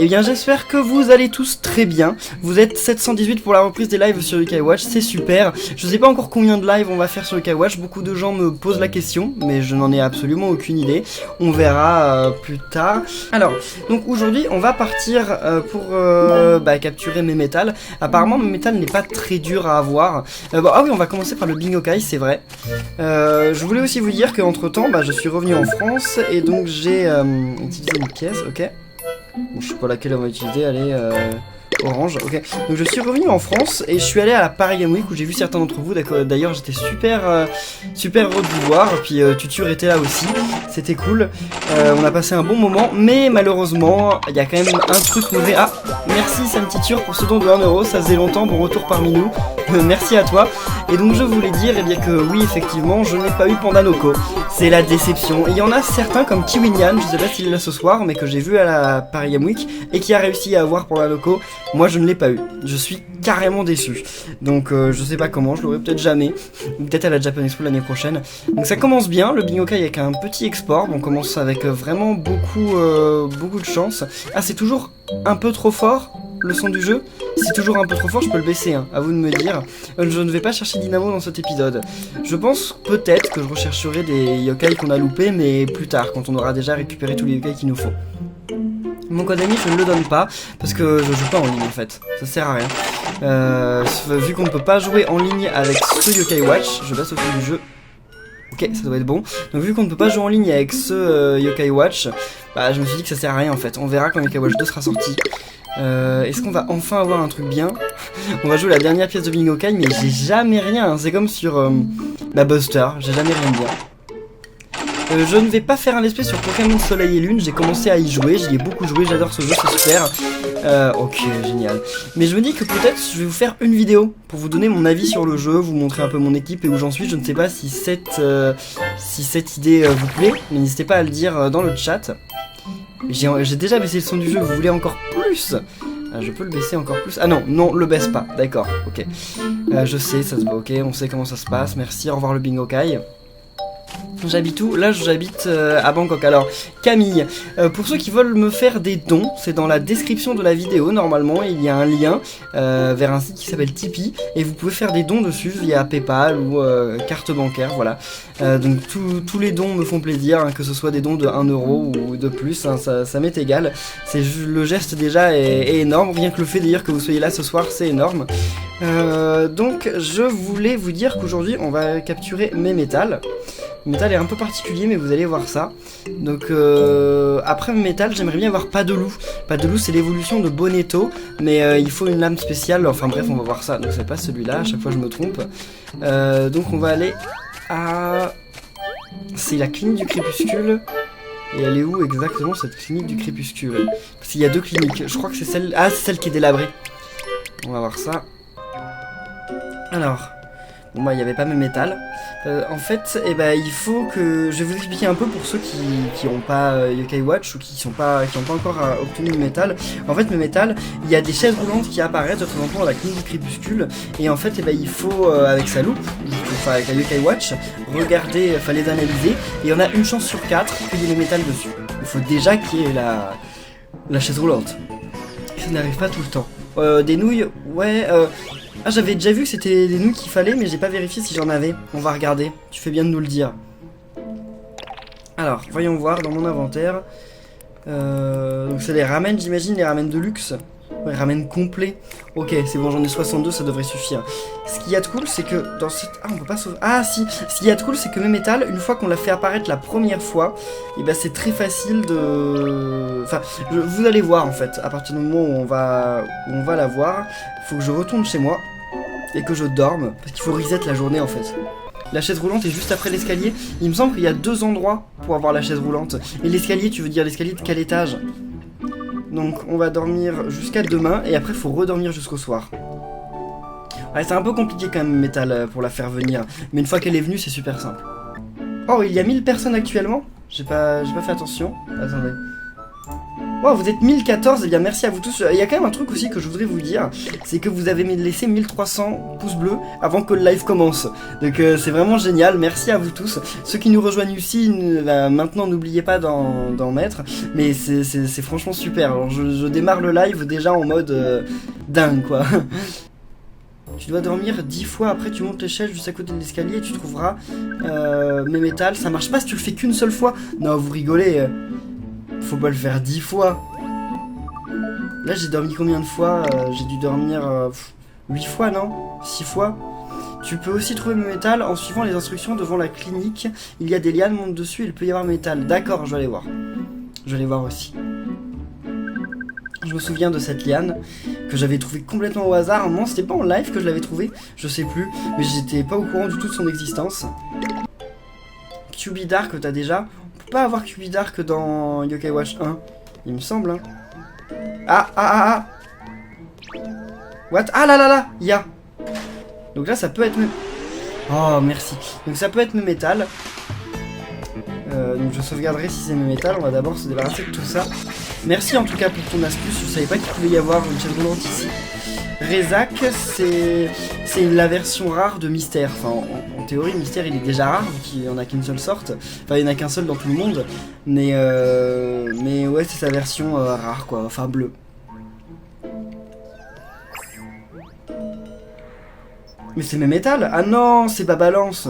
Eh bien j'espère que vous allez tous très bien. Vous êtes 718 pour la reprise des lives sur Yokai Watch, c'est super. Je sais pas encore combien de lives on va faire sur Yokai Watch, beaucoup de gens me posent la question, mais je n'en ai absolument aucune idée. On verra plus tard. Alors, donc aujourd'hui on va partir pour capturer mes métals. Apparemment mes métals n'est pas très dur à avoir. Ah oui, on va commencer par le Bingokai, c'est vrai. Je voulais aussi vous dire qu'entre temps, je suis revenu en France et donc j'ai utilisé une pièce, ok. Bon, je sais pas laquelle on va utiliser, allez, orange, ok. Donc je suis revenu en France et je suis allé à la Paris Game Week où j'ai vu certains d'entre vous, d'ailleurs j'étais super heureux de vous voir, puis Tutur était là aussi, c'était cool, on a passé un bon moment, mais malheureusement, il y a quand même un truc mauvais. Ah, merci Sam Titur pour ce don de 1€, ça faisait longtemps, bon retour parmi nous, merci à toi. Et donc je voulais dire eh bien que oui, effectivement, je n'ai pas eu Pandanoko, c'est la déception. Il y en a certains comme Kiwinyan, je sais pas s'il est là ce soir, mais que j'ai vu à la Paris Game Week et qui a réussi à avoir Pandanoko. Moi je ne l'ai pas eu, je suis carrément déçu. Donc je sais pas comment, je l'aurai peut-être jamais, ou peut-être à la Japan Expo l'année prochaine. Donc ça commence bien, le Bingokai avec un petit export, on commence avec vraiment beaucoup de chance. Ah, c'est toujours un peu trop fort le son du jeu. C'est toujours un peu trop fort, je peux le baisser, hein, à vous de me dire. Je ne vais pas chercher Dynamo dans cet épisode. Je pense peut-être que je rechercherai des yokai qu'on a loupés, mais plus tard, quand on aura déjà récupéré tous les yokai qu'il nous faut. Mon code ami, je ne le donne pas, parce que je joue pas en ligne en fait, ça sert à rien. Vu qu'on ne peut pas jouer en ligne avec ce Yokai Watch, je baisse au fil du jeu. Ok, ça doit être bon. Donc vu qu'on ne peut pas jouer en ligne avec ce Yokai Watch, je me suis dit que ça sert à rien en fait. On verra quand Yokai Watch 2 sera sorti. Est-ce qu'on va enfin avoir un truc bien? On va jouer la dernière pièce de Bingokai, mais j'ai jamais rien, hein. C'est comme sur la Buster, j'ai jamais rien de bien. Je ne vais pas faire un let's play sur Pokémon Soleil et Lune, j'ai commencé à y jouer, j'y ai beaucoup joué, j'adore ce jeu, c'est super. Ok, génial. Mais je me dis que peut-être je vais vous faire une vidéo pour vous donner mon avis sur le jeu, vous montrer un peu mon équipe et où j'en suis. Je ne sais pas si cette idée vous plaît, mais n'hésitez pas à le dire dans le chat. J'ai déjà baissé le son du jeu, vous voulez encore plus? Je peux le baisser encore plus. Ah non, le baisse pas, d'accord, ok. Je sais, ça se voit, ok, on sait comment ça se passe, merci, au revoir le Bingokai. J'habite où? Là j'habite à Bangkok. Alors Camille, pour ceux qui veulent me faire des dons, c'est dans la description de la vidéo. Normalement il y a un lien vers un site qui s'appelle Tipeee et vous pouvez faire des dons dessus via Paypal ou carte bancaire, voilà. Donc tous les dons me font plaisir, hein, que ce soit des dons de 1€ ou de plus, hein, ça m'est égal. Le geste déjà est énorme, rien que le fait d'ailleurs que vous soyez là ce soir c'est énorme. Donc je voulais vous dire qu'aujourd'hui on va capturer mes métals. Le métal est un peu particulier mais vous allez voir ça. Donc après mes métals j'aimerais bien avoir Padelou. Padelou c'est l'évolution de Bonetto, mais il faut une lame spéciale, enfin bref on va voir ça. Donc c'est pas celui-là, à chaque fois je me trompe. Donc on va aller à... C'est la clinique du crépuscule. Et elle est où exactement cette clinique du crépuscule? Parce qu'il y a deux cliniques, je crois que c'est celle... Ah, c'est celle qui est délabrée. On va voir ça. Alors, bon il n'y avait pas mes métals. En fait, il faut que... Je vais vous expliquer un peu pour ceux qui n'ont pas Yokai Watch ou qui n'ont pas encore obtenu de métal. En fait, mes métals, il y a des chaises roulantes qui apparaissent de temps en temps à la clinique du crépuscule. Et en fait, il faut, avec sa loupe, enfin avec la Yokai Watch, regarder, les analyser. Et on a une chance sur 4 qu'il y ait les métals dessus. Il faut déjà qu'il y ait la chaise roulante. Et ça n'arrive pas tout le temps. Des nouilles, ouais... Ah, j'avais déjà vu que c'était des nouilles qu'il fallait, mais j'ai pas vérifié si j'en avais. On va regarder, tu fais bien de nous le dire. Alors, voyons voir dans mon inventaire. Donc c'est les ramen, j'imagine, les ramen de luxe. Ouais, ramen complet. Ok, c'est bon, j'en ai 62, ça devrait suffire. Ce qu'il y a de cool, c'est que dans cette... Ah, on peut pas sauver... Ah, si. Ce qu'il y a de cool, c'est que mes métals, une fois qu'on l'a fait apparaître la première fois, c'est très facile de... Enfin, vous allez voir, en fait, à partir du moment où on va la voir, il faut que je retourne chez moi et que je dorme, parce qu'il faut reset la journée, en fait. La chaise roulante est juste après l'escalier. Il me semble qu'il y a 2 endroits pour avoir la chaise roulante. Et l'escalier, tu veux dire l'escalier de quel étage? Donc on va dormir jusqu'à demain et après il faut redormir jusqu'au soir. Ouais, c'est un peu compliqué quand même métal pour la faire venir, mais une fois qu'elle est venue c'est super simple. Oh, il y a 1000 personnes actuellement. J'ai pas fait attention. Attendez. Wow, vous êtes 1014, et bien merci à vous tous. Il y a quand même un truc aussi que je voudrais vous dire, c'est que vous avez laissé 1300 pouces bleus avant que le live commence. Donc c'est vraiment génial, merci à vous tous. Ceux qui nous rejoignent ici, maintenant n'oubliez pas d'en mettre, mais c'est franchement super. Alors je démarre le live déjà en mode dingue quoi. Tu dois dormir 10 fois, après tu montes l'échelle juste à côté de l'escalier et tu trouveras mes métals. Ça marche pas si tu le fais qu'une seule fois. Non, vous rigolez. Faut pas le faire 10 fois. Là j'ai dormi combien de fois? J'ai dû dormir 8 fois, non? 6 fois. Tu peux aussi trouver mes métals en suivant les instructions devant la clinique. Il y a des lianes, monte dessus, il peut y avoir métal. D'accord, je vais aller voir. Je vais aller voir aussi. Je me souviens de cette liane que j'avais trouvée complètement au hasard. Non, c'était pas en live que je l'avais trouvée, je sais plus, mais j'étais pas au courant du tout de son existence. QB Dark, t'as déjà? On peut pas avoir QB Dark dans Yokai Watch 1, il me semble. Hein. Ah. What? Ah là, il y a. Donc là, ça peut être... Oh, merci. Donc ça peut être mes métals. Donc je sauvegarderai si c'est mes métals. On va d'abord se débarrasser de tout ça. Merci en tout cas pour ton astuce. Je savais pas qu'il pouvait y avoir une chaise roulante ici. Rezak, c'est la version rare de Mystère. Enfin, en théorie, Mystère il est déjà rare, vu qu'il n'y en a qu'une seule sorte. Enfin, il n'y en a qu'un seul dans tout le monde. Mais ouais, c'est sa version rare quoi. Enfin, bleue. Mais c'est mes métals. Ah non, c'est pas balance.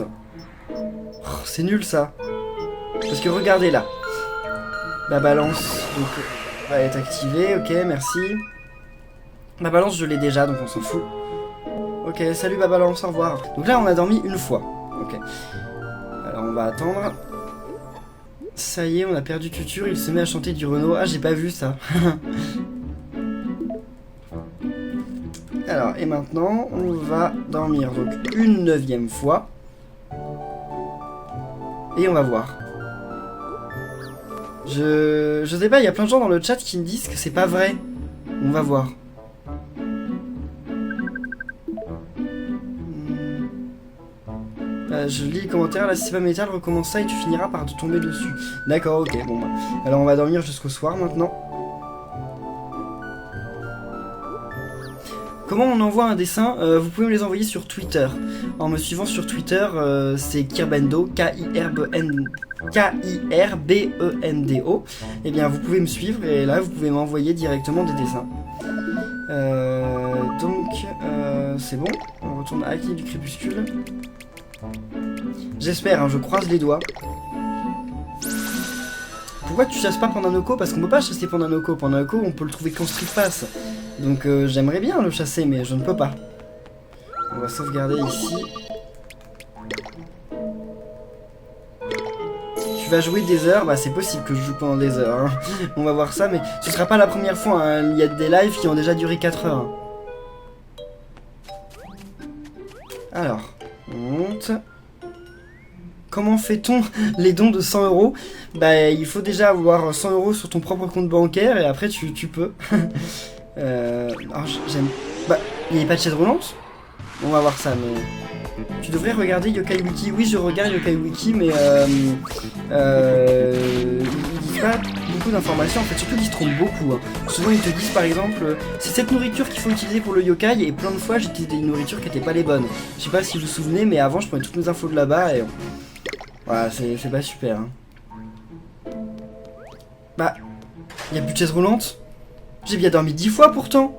Oh, c'est nul ça. Parce que regardez là. Ma balance donc, va être activée. Ok, merci. Ma balance, je l'ai déjà, donc on s'en fout. Ok, salut ma balance, au revoir. Donc là, on a dormi une fois. Ok. Alors, on va attendre. Ça y est, on a perdu Tutur. Il se met à chanter du Renault. Ah, j'ai pas vu ça. Alors, et maintenant, on va dormir donc une 9e fois. Et on va voir. Je sais pas, il y a plein de gens dans le chat qui me disent que c'est pas vrai. On va voir. Je lis les commentaires, là si c'est pas métal, recommence ça et tu finiras par te tomber dessus. D'accord, ok, bon bah. Alors on va dormir jusqu'au soir maintenant. Comment on envoie un dessin? Vous pouvez me les envoyer sur Twitter. En me suivant sur Twitter, c'est Kirbendo, K-I-R-B-E-N-D-O. Et bien vous pouvez me suivre et là vous pouvez m'envoyer directement des dessins. Donc c'est bon. On retourne à la clinique du crépuscule. J'espère, hein, je croise les doigts. Pourquoi tu chasses pas Pandanoko? Parce qu'on peut pas chasser Pandanoko. Pandanoko, on peut le trouver qu'en Street Pass. Donc j'aimerais bien le chasser, mais je ne peux pas. On va sauvegarder ici. Tu vas jouer des heures? Bah c'est possible que je joue pendant des heures. Hein. On va voir ça, mais ce sera pas la première fois. Hein. Il y a des lives qui ont déjà duré 4 heures. Hein. Alors, on monte. Comment fait-on les dons de 100 €? Bah il faut déjà avoir 100 € sur ton propre compte bancaire et après tu peux. Alors j'aime... Bah, il n'y a pas de chaise roulante? On va voir ça, mais... Tu devrais regarder Yokai Wiki. Oui, je regarde Yokai Wiki, mais ils disent pas beaucoup d'informations. En fait, surtout ils se trompent beaucoup. Hein. Souvent, ils te disent, par exemple, c'est cette nourriture qu'il faut utiliser pour le yokai, et plein de fois, j'utilisais des nourritures qui n'étaient pas les bonnes. Je sais pas si vous vous souvenez, mais avant, je prenais toutes mes infos de là-bas, et... Voilà, c'est pas super. Hein. Bah, il n'y a plus de chaise roulante? J'ai bien dormi 10 fois, pourtant.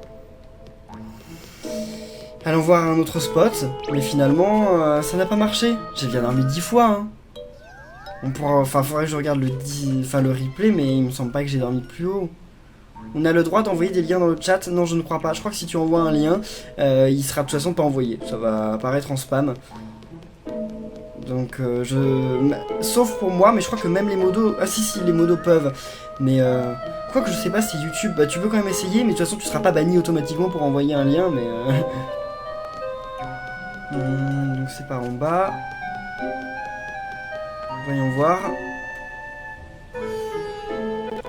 Allons voir un autre spot, mais finalement, ça n'a pas marché. J'ai bien dormi 10 fois, hein. On pourra, enfin, faudrait que je regarde le replay, mais il me semble pas que j'ai dormi plus haut. On a le droit d'envoyer des liens dans le chat? Non, je ne crois pas. Je crois que si tu envoies un lien, il sera de toute façon pas envoyé. Ça va apparaître en spam. Donc, sauf pour moi, mais je crois que même les modos... Ah si, les modos peuvent. Mais, quoi que je sais pas si YouTube... Bah, tu peux quand même essayer, mais de toute façon, tu seras pas banni automatiquement pour envoyer un lien, mais... donc c'est par en bas. Voyons voir.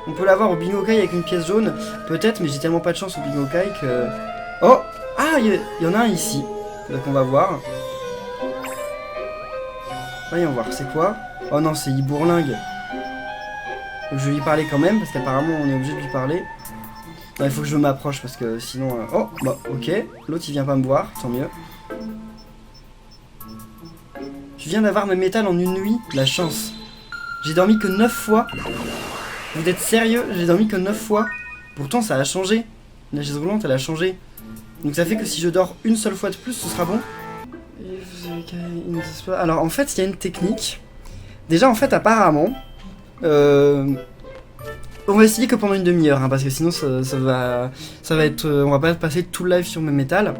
On peut l'avoir au Bingokai avec une pièce jaune. Peut-être, mais j'ai tellement pas de chance au Bingokai que... Oh! Ah, il y en a un ici. Donc on va voir. Voyons voir, c'est quoi? Oh non, c'est Ibourlingue. Donc je vais lui parler quand même, parce qu'apparemment on est obligé de lui parler. Non, il faut que je m'approche, parce que sinon... Oh, bah ok, l'autre il vient pas me voir, tant mieux. Je viens d'avoir mes métals en une nuit, la chance. J'ai dormi que 9 fois. Vous êtes sérieux? J'ai dormi que 9 fois. Pourtant ça a changé. La chaise roulante elle a changé. Donc ça fait que si je dors une seule fois de plus, ce sera bon. Alors en fait, il y a une technique. Déjà en fait, apparemment... On va essayer que pendant une demi-heure, hein, parce que sinon ça va être... on va pas passer tout le live sur mes métals.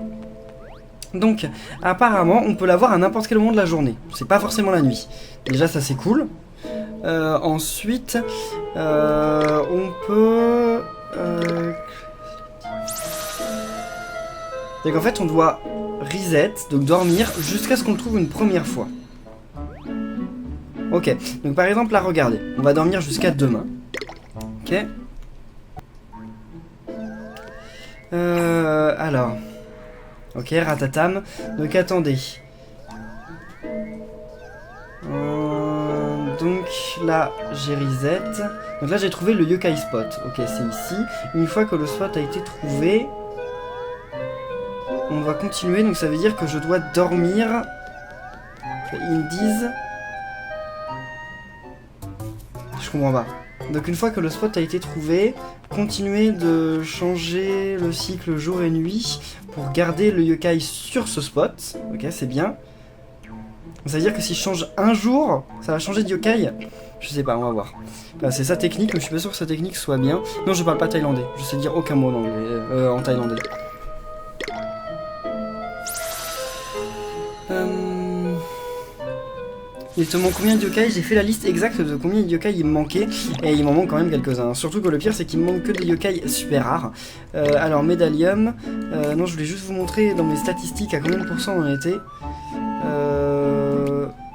Donc, apparemment, on peut l'avoir à n'importe quel moment de la journée. C'est pas forcément la nuit. Déjà, ça c'est cool. Ensuite, on peut... Donc en fait, on doit reset, donc dormir, jusqu'à ce qu'on le trouve une première fois. Ok, donc par exemple, là, regardez. On va dormir jusqu'à demain. Ok. Alors... Ok, ratatam. Donc attendez. Donc là, j'ai reset. Donc là, j'ai trouvé le yokai spot. Ok, c'est ici. Une fois que le spot a été trouvé, on va continuer. Donc ça veut dire que je dois dormir. Ils me disent... Je comprends pas. Donc une fois que le spot a été trouvé, continuez de changer le cycle jour et nuit pour garder le yokai sur ce spot. Ok, c'est bien. Ça veut dire que si je change un jour, ça va changer de yokai. Je sais pas, on va voir. Enfin, c'est sa technique, mais je suis pas sûr que sa technique soit bien. Non, je parle pas thaïlandais. Je sais dire aucun mot en anglais, en thaïlandais. Il te manque combien de yokai? J'ai fait la liste exacte de combien de yokai il me manquait. Et il m'en manque quand même quelques-uns. Surtout que le pire, c'est qu'il me manque que des yokai super rares. Alors, médalium. Non, je voulais juste vous montrer dans mes statistiques à combien de pourcents on en était.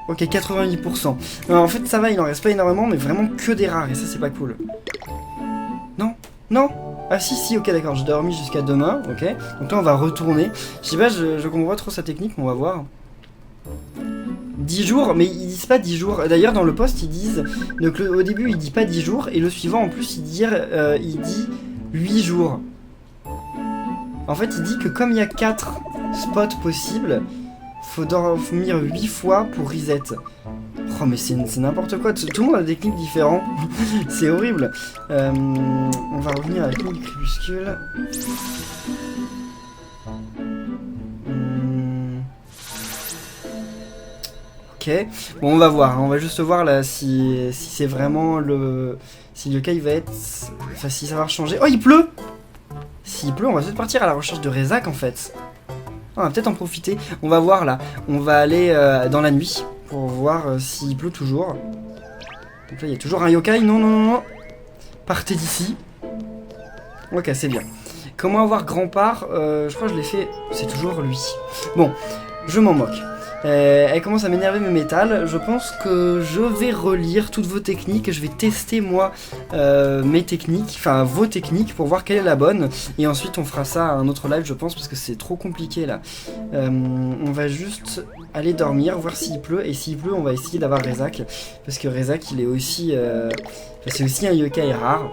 Ok, 88%. Alors, en fait, ça va, il en reste pas énormément, mais vraiment que des rares. Et ça, c'est pas cool. Non, non. Ah si, ok, d'accord, j'ai dormi jusqu'à demain, ok. Donc là, on va retourner. Je sais pas, je comprends pas trop sa technique, mais on va voir. 10 jours, mais ils disent pas 10 jours. D'ailleurs, dans le post, ils disent... Donc au début, il dit pas 10 jours, et le suivant, en plus, il dit 8 jours. En fait, il dit que comme il y a 4 spots possibles, faut dormir 8 fois pour reset. Oh, mais c'est n'importe quoi. Tout le monde a des techniques différentes. C'est horrible. On va revenir à la technique du crépuscule. Ok. Bon, on va voir. On va juste voir là si c'est vraiment le... Si le yokai va être... Enfin, si ça va changer. Oh, il pleut! S'il pleut, on va peut-être partir à la recherche de Rezak en fait. On va peut-être en profiter. On va voir là. On va aller dans la nuit pour voir s'il pleut toujours. Donc là, il y a toujours un yokai. Non, non, non, non. Partez d'ici. Ok, c'est bien. Comment avoir grand part je crois que je l'ai fait. C'est toujours lui. Bon, je m'en moque. Elle commence à m'énerver mes métals. Je pense que je vais relire toutes vos techniques. Je vais tester moi mes techniques, enfin vos techniques pour voir quelle est la bonne. Et ensuite on fera ça à un autre live je pense parce que c'est trop compliqué là. On va juste aller dormir, voir s'il pleut. Et s'il pleut on va essayer d'avoir Rezak. Parce que Rezak il est aussi... c'est aussi un yokai rare.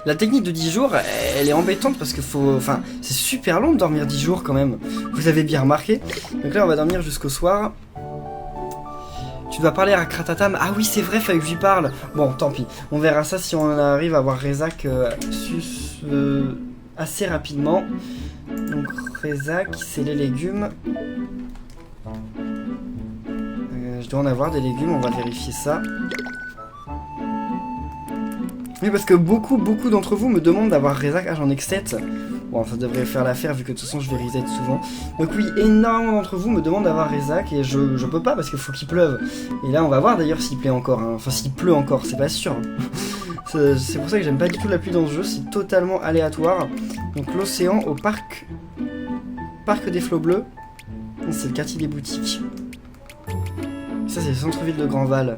La technique de 10 jours, elle est embêtante parce que enfin, c'est super long de dormir 10 jours quand même. Vous avez bien remarqué. Donc là, on va dormir jusqu'au soir. Tu dois parler à Kratatam. Ah oui, c'est vrai, fallait que je lui parle. Bon, tant pis. On verra ça si on arrive à avoir Rezak assez rapidement. Donc, Rezak, c'est les légumes. Je dois en avoir des légumes, on va vérifier ça. Oui, parce que beaucoup d'entre vous me demandent d'avoir Rezak. Ah, j'en ai que 7. Bon, ça devrait faire l'affaire vu que de toute façon je vais reset souvent. Donc oui, énormément d'entre vous me demandent d'avoir Rezak et je peux pas parce qu'il faut qu'il pleuve. Et là, on va voir d'ailleurs s'il plaît encore. Hein. Enfin, s'il pleut encore, c'est pas sûr. Hein. C'est pour ça que j'aime pas du tout la pluie dans ce jeu. C'est totalement aléatoire. Donc l'océan au parc des flots bleus. C'est le quartier des boutiques. Ça, c'est le centre-ville de Grandval.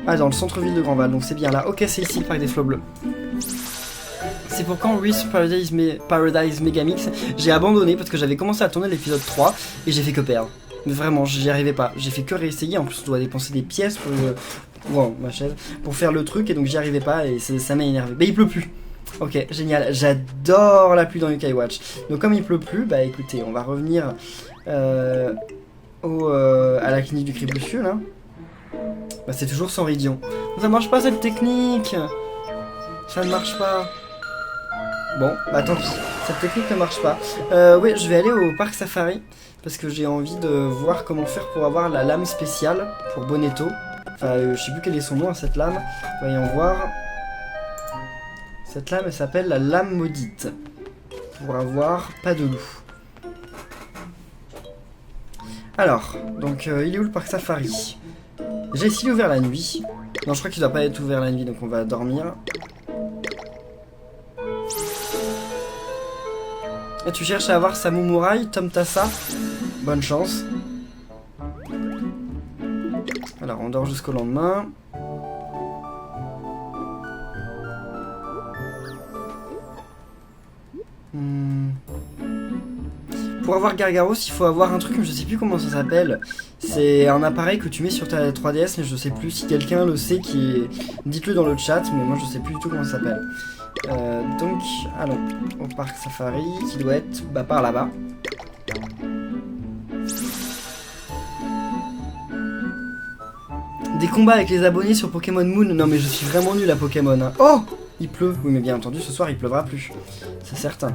Ah, dans le centre-ville de Grandval, donc c'est bien là. Ok, c'est ici le parc des flots bleus. C'est pour quand Risk Paradise Megamix. J'ai abandonné parce que j'avais commencé à tourner l'épisode 3 et j'ai fait que perdre. Mais vraiment, j'y arrivais pas. J'ai fait que réessayer. En plus, on doit dépenser des pièces pour... Wow, ma chaise. Pour faire le truc, et donc j'y arrivais pas, et ça m'a énervé. Mais il pleut plus. Ok, génial. J'adore la pluie dans Yokai Watch. Donc comme il pleut plus, bah écoutez, on va revenir à la clinique du Crépuscule, là. Bah c'est toujours sans Ridion. Ça marche pas cette technique. Ça ne marche pas. Bon, bah tant pis. Cette technique ne marche pas. Oui, je vais aller au parc Safari. Parce que j'ai envie de voir comment faire pour avoir la lame spéciale pour Bonetto. Enfin, je sais plus quel est son nom à cette lame. Voyons voir. Cette lame, elle s'appelle la lame maudite. Pour avoir pas de loup. Alors, donc il est où le parc Safari? Déjà ici il est ouvert la nuit. Non, je crois qu'il doit pas être ouvert la nuit, donc on va dormir. Et tu cherches à avoir Samumurai, Tom Tassa. Bonne chance. Alors on dort jusqu'au lendemain. Pour avoir Gargaros, il faut avoir un truc, je sais plus comment ça s'appelle. C'est un appareil que tu mets sur ta 3DS, mais je sais plus si quelqu'un le sait. Dites-le dans le chat, mais moi je sais plus du tout comment ça s'appelle. Donc, allons au parc Safari, qui doit être par là-bas. Des combats avec les abonnés sur Pokémon Moon. Non mais je suis vraiment nul à Pokémon. Hein. Oh, il pleut. Oui mais bien entendu, ce soir il pleuvra plus. C'est certain.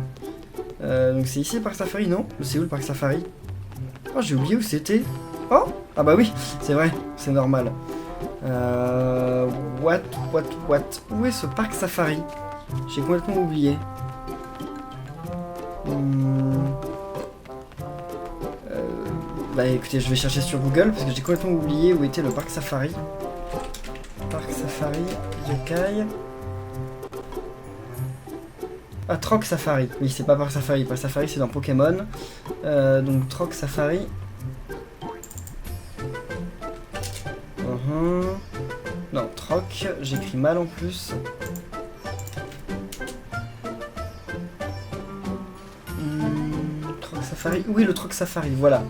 Donc c'est ici le parc Safari, non? C'est où le parc Safari? Oh, j'ai oublié où c'était. Oh, ah bah oui, c'est vrai, c'est normal. What? Où est ce parc Safari? J'ai complètement oublié. Bah écoutez, je vais chercher sur Google parce que j'ai complètement oublié où était le parc Safari. Parc Safari, Yokai. Ah, Troc Safari. Oui, c'est pas Parc Safari. Parc Safari, c'est dans Pokémon. Donc, Troc Safari. Non, Troc, j'écris mal en plus. Troc Safari. Oui, le Troc Safari, voilà.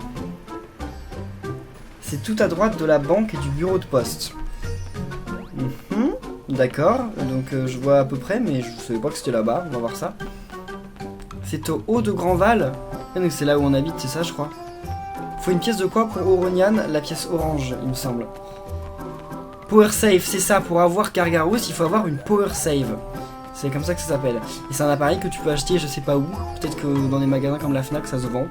C'est tout à droite de la banque et du bureau de poste. D'accord, donc je vois à peu près, mais je savais pas que c'était là-bas, on va voir ça. C'est au haut de Grandval. Ah, donc c'est là où on habite, c'est ça je crois. Faut une pièce de quoi pour Oronian? La pièce orange, il me semble. Power Save, c'est ça, pour avoir Gargaros, il faut avoir une Power Save. C'est comme ça que ça s'appelle. Et c'est un appareil que tu peux acheter je sais pas où, peut-être que dans des magasins comme la Fnac ça se vend.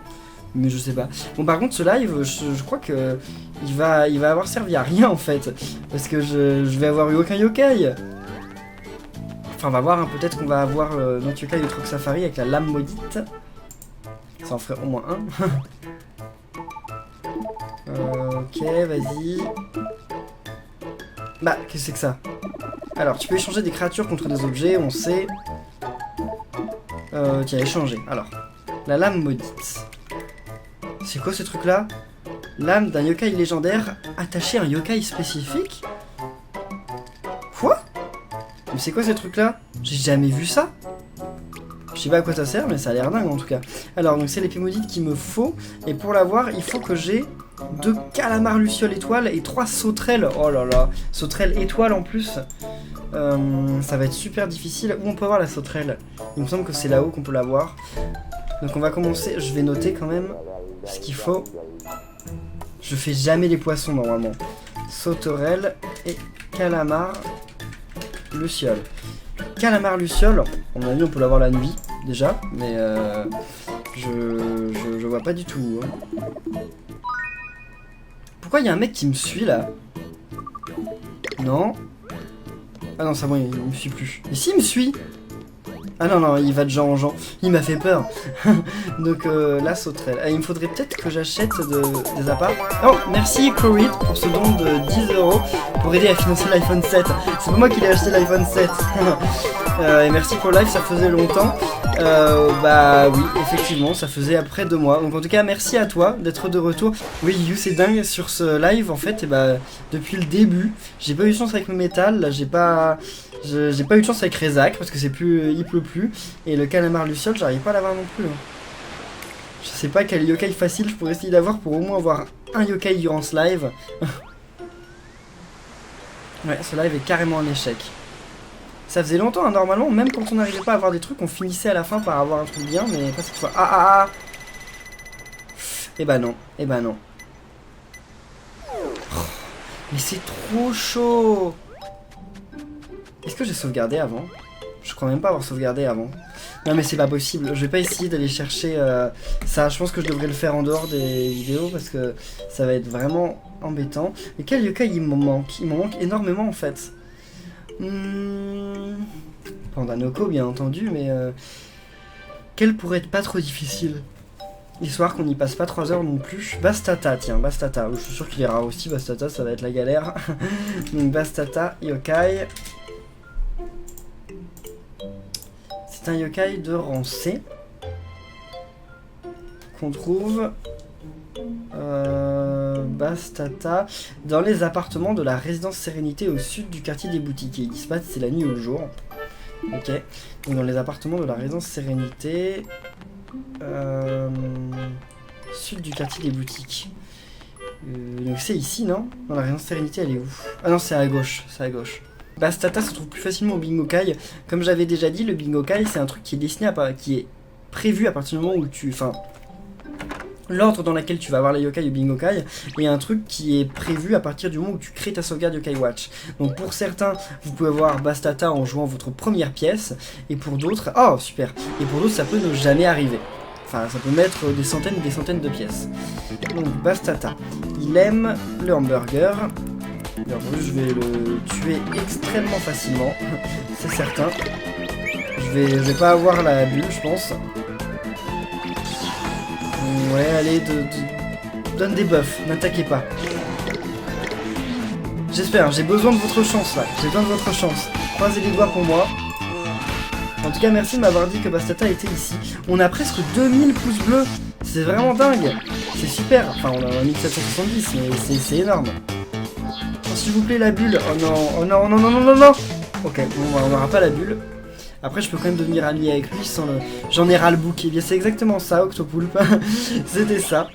Mais je sais pas. Bon par contre ce live, je crois que il va avoir servi à rien en fait. Parce que je vais avoir eu aucun yokai. Enfin on va voir, hein, peut-être qu'on va avoir notre yokai de Troc Safari avec la lame maudite. Ça en ferait au moins un. Ok, vas-y. Bah, qu'est-ce que c'est que ça? Alors, tu peux échanger des créatures contre des objets, on sait. Tiens, échanger. Alors, la lame maudite. C'est quoi ce truc-là? Lame d'un yokai légendaire attachée à un yokai spécifique? Quoi? Mais c'est quoi ce truc-là? J'ai jamais vu ça. Je sais pas à quoi ça sert, mais ça a l'air dingue en tout cas. Alors, donc c'est l'épée maudite qu'il me faut. Et pour l'avoir, il faut que j'ai 2 calamars lucioles étoiles et 3 sauterelles. Oh là là, sauterelles étoiles en plus. Ça va être super difficile. Où on peut avoir la sauterelle? Il me semble que c'est là-haut qu'on peut l'avoir. Donc on va commencer, je vais noter quand même ce qu'il faut. Je fais jamais les poissons normalement. Sauterelle et calamar luciole. Calamar luciole, à mon avis on peut l'avoir la nuit déjà, mais je vois pas du tout. Hein. Pourquoi il y a un mec qui me suit là? Non. Ah non, c'est bon, il me suit plus. Mais si, il me suit. Ah non, non, il va de gens en gens. Il m'a fait peur. Donc la sauterelle. Il me faudrait peut-être que j'achète des appâts. Oh, merci Corid pour ce don de 10 € pour aider à financer l'iPhone 7. C'est pas moi qui l'ai acheté l'iPhone 7. Et merci pour le live, ça faisait longtemps. Bah oui, effectivement, ça faisait après 2 mois. Donc en tout cas, merci à toi d'être de retour. Oui, You, c'est dingue sur ce live en fait. Et bah depuis le début, j'ai pas eu de chance avec le métal. Là, j'ai pas eu de chance avec Rezak parce que c'est plus, il pleut plus. Et le calamar luciole, j'arrive pas à l'avoir non plus. Hein. Je sais pas quel yokai facile je pourrais essayer d'avoir pour au moins avoir un yokai durant ce live. Ouais, ce live est carrément un échec. Ça faisait longtemps, hein, normalement, même quand on n'arrivait pas à avoir des trucs, on finissait à la fin par avoir un truc bien, mais pas cette fois. Ah. Eh bah non, eh bah non. Oh, mais c'est trop chaud. Est-ce que j'ai sauvegardé avant? Je crois même pas avoir sauvegardé avant. Non mais c'est pas possible, je vais pas essayer d'aller chercher ça, je pense que je devrais le faire en dehors des vidéos parce que ça va être vraiment embêtant. Mais quel yokai il m'en manque? Il m'en manque énormément en fait. Pandanoko bien entendu, mais quel pourrait être pas trop difficile? Histoire qu'on n'y passe pas 3 heures non plus. Bastata, tiens, Bastata, je suis sûr qu'il ira aussi, Bastata, ça va être la galère. Donc Bastata, yokai. C'est un yokai de rang C qu'on trouve Bastata dans les appartements de la résidence Sérénité au sud du quartier des boutiques. Et il se passe c'est la nuit ou le jour. Ok. Donc dans les appartements de la résidence Sérénité sud du quartier des boutiques. Donc c'est ici, non? Dans la résidence Sérénité, elle est où? Ah non, c'est à gauche, c'est à gauche. Bastata se trouve plus facilement au Bingokai. Comme j'avais déjà dit, le Bingokai c'est un truc qui est destiné qui est prévu à partir du moment où tu... Enfin, l'ordre dans lequel tu vas avoir les yokai au Bingokai est un truc qui est prévu à partir du moment où tu crées ta sauvegarde Yokai Watch. Donc pour certains, vous pouvez avoir Bastata en jouant votre première pièce, et pour d'autres... Oh, super. Et pour d'autres, ça peut ne jamais arriver. Enfin, ça peut mettre des centaines et des centaines de pièces. Donc Bastata, il aime le hamburger. Bien entendu, je vais le tuer extrêmement facilement, c'est certain. Je vais pas avoir la bulle, je pense. Ouais, allez, donne des buffs, n'attaquez pas. J'espère, j'ai besoin de votre chance là, j'ai besoin de votre chance. Croisez les doigts pour moi. En tout cas, merci de m'avoir dit que Bastata était ici. On a presque 2000 pouces bleus, c'est vraiment dingue. C'est super, enfin on a 1770, mais c'est énorme. S'il vous plaît, la bulle. Oh non, oh non, non, non, non, non, non. Ok, bon, on n'aura pas la bulle. Après, je peux quand même devenir ami avec lui sans le... J'en ai ras le bouc. Eh bien, c'est exactement ça, Octopoulpe. C'était ça.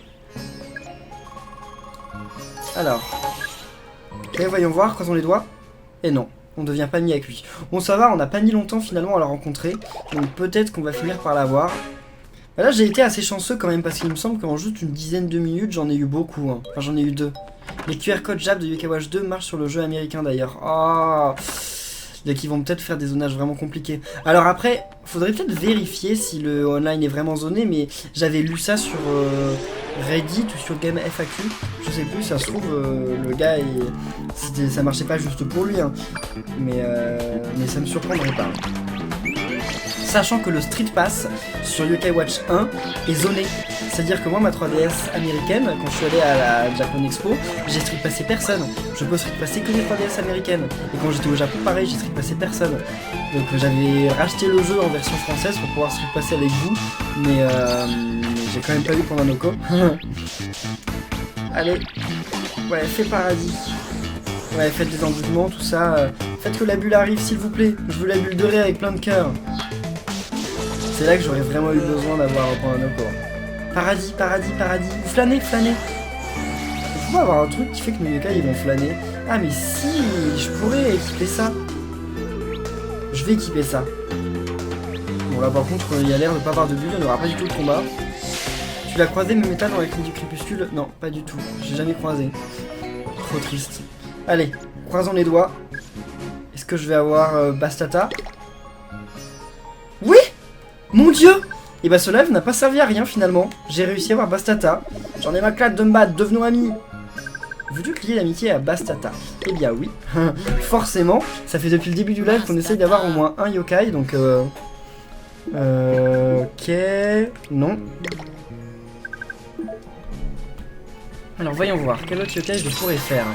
Alors. Ok, voyons voir, croisons les doigts. Et non, on ne devient pas ami avec lui. Bon, ça va, on n'a pas mis longtemps finalement à la rencontrer. Donc peut-être qu'on va finir par la voir. Là, j'ai été assez chanceux quand même parce qu'il me semble qu'en juste une dizaine de minutes, j'en ai eu beaucoup. Hein. Enfin, j'en ai eu 2. Les QR codes JAB de Yokai Watch 2 marchent sur le jeu américain d'ailleurs. Oh, donc ils vont peut-être faire des zonages vraiment compliqués. Alors après, faudrait peut-être vérifier si le online est vraiment zoné, mais j'avais lu ça sur Reddit ou sur Game FAQ. Je sais plus, ça se trouve, le gars, ça marchait pas juste pour lui. Hein. Mais ça me surprendrait pas. Sachant que le Street Pass sur Yokai Watch 1 est zoné. C'est-à-dire que moi, ma 3DS américaine, quand je suis allé à la Japan Expo, j'ai street passé personne. Je peux street passer que les 3DS américaines. Et quand j'étais au Japon, pareil, j'ai street passé personne. Donc j'avais racheté le jeu en version française pour pouvoir street passer avec vous. Mais j'ai quand même pas eu Pandanoko. Allez. Ouais, fais paradis. Ouais, faites des envoûtements, tout ça. Faites que la bulle arrive, s'il vous plaît. Je veux la bulle dorée avec plein de cœurs. C'est là que j'aurais vraiment eu besoin d'avoir Pandanoko. Paradis, paradis, paradis. Vous flânez, flânez. Il faut avoir un truc qui fait que nos yokai ils vont flâner. Ah mais si, je pourrais équiper ça. Je vais équiper ça. Bon là par contre, il y a l'air de pas avoir de bulle, on n'aura pas du tout de combat. Tu l'as croisé Memeta dans la clinique du crépuscule? Non, pas du tout. J'ai jamais croisé. Trop triste. Allez, croisons les doigts. Est-ce que je vais avoir Bastata? Oui! Mon dieu! Et bah ce live n'a pas servi à rien finalement. J'ai réussi à avoir Bastata. J'en ai ma claque de me battre, devenons amis. Veux-tu lier l'amitié à Bastata? Eh bien oui. Forcément, ça fait depuis le début du live qu'on essaye d'avoir au moins un yokai, donc ok... Non. Alors voyons voir, quel autre yokai je pourrais faire?